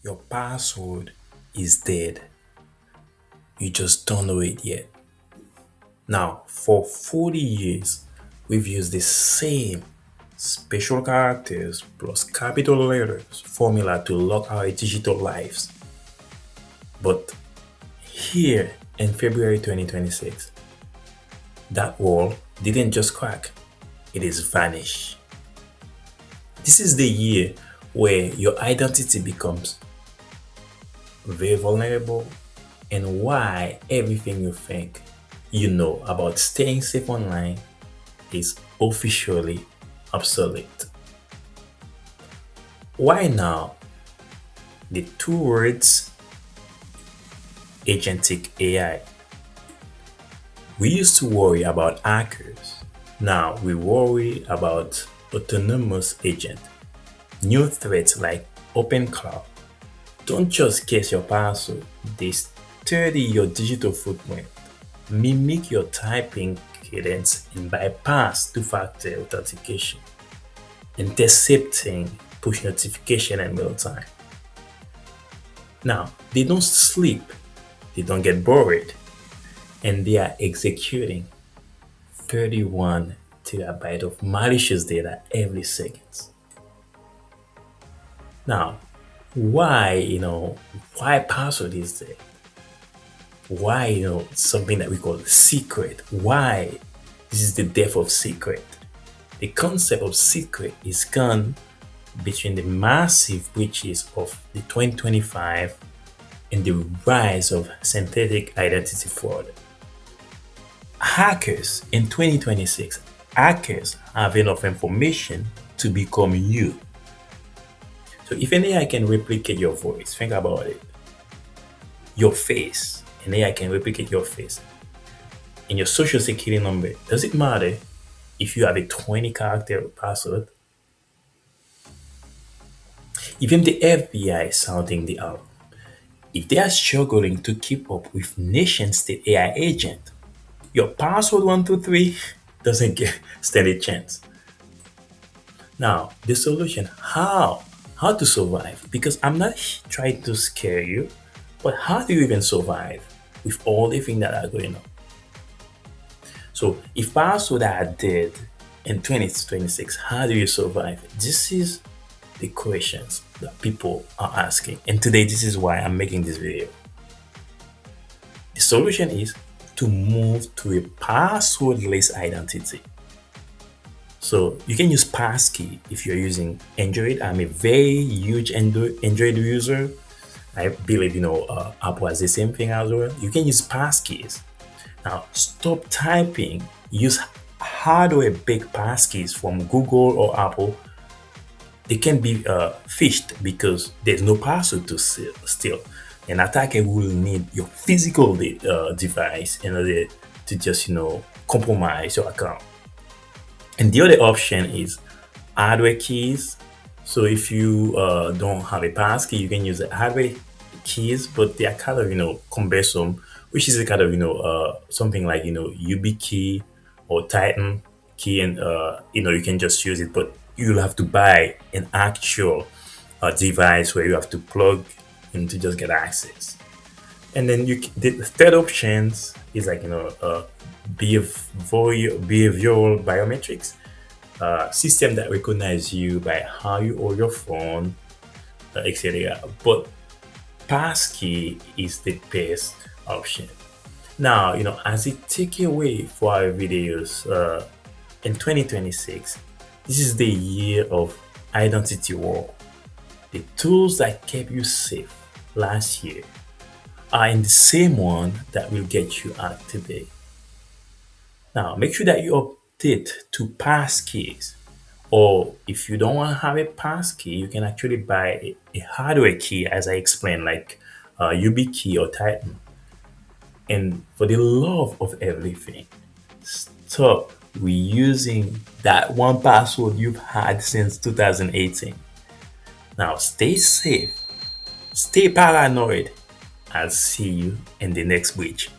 Your password is dead. You just don't know it yet. Now, for 40 years, we've used the same special characters plus capital letters formula to lock our digital lives. But here in February 2026, that wall didn't just crack, it is vanished. This is the year where your identity becomes very vulnerable and why everything you think you know about staying safe online is officially obsolete. Why now? The two words agentic AI. We used to worry about hackers. Now we worry about autonomous agent. New threats like OpenClaw don't just guess your password, they study your digital footprint, mimic your typing cadence, and bypass two-factor authentication, intercepting push notification in real time. Now, they don't sleep, they don't get bored, and they are executing 31 terabyte of malicious data every second. Now, why, why password is there? Why, something that we call secret? Why this is the death of secret? The concept of secret is gone between the massive breaches of the 2025 and the rise of synthetic identity fraud. Hackers in 2026, hackers have enough information to become you. So if an AI can replicate your voice, think about it. Your face, an AI can replicate your face and your social security number. Does it matter if you have a 20 character password? Even the FBI is sounding the alarm. If they are struggling to keep up with nation state AI agent, your password 123 doesn't get stand a chance. Now, the solution, how to survive? Because I'm not trying to scare you, but how do you even survive with all the things that are going on? So, if passwords are dead in 2026, how do you survive? This is the questions that people are asking. And today, this is why I'm making this video. The solution is to move to a passwordless identity. So you can use Passkey if you're using Android. I'm a very huge Android user. I believe Apple has the same thing as well. You can use passkeys. Now stop typing. Use hardware-based passkeys from Google or Apple. They can be phished because there's no password to steal. An attacker will need your physical device in order to just compromise your account. And the other option is hardware keys. So if you don't have a passkey, you can use the hardware keys, but they are kind of cumbersome, which is a kind of something like YubiKey or Titan key, and you can just use it, but you'll have to buy an actual device where you have to plug in to just get access. And then the third options is like behavioral biometrics, system that recognize you by how you hold your phone, etc. But passkey is the best option. Now, as a takeaway for our videos, in 2026, this is the year of identity war. The tools that kept you safe last year are in the same one that will get you out today. Now, make sure that you update to passkeys. Or if you don't want to have a passkey, you can actually buy a hardware key, as I explained, like YubiKey or Titan. And for the love of everything, stop reusing that one password you've had since 2018. Now, stay safe, stay paranoid. I'll see you in the next breach.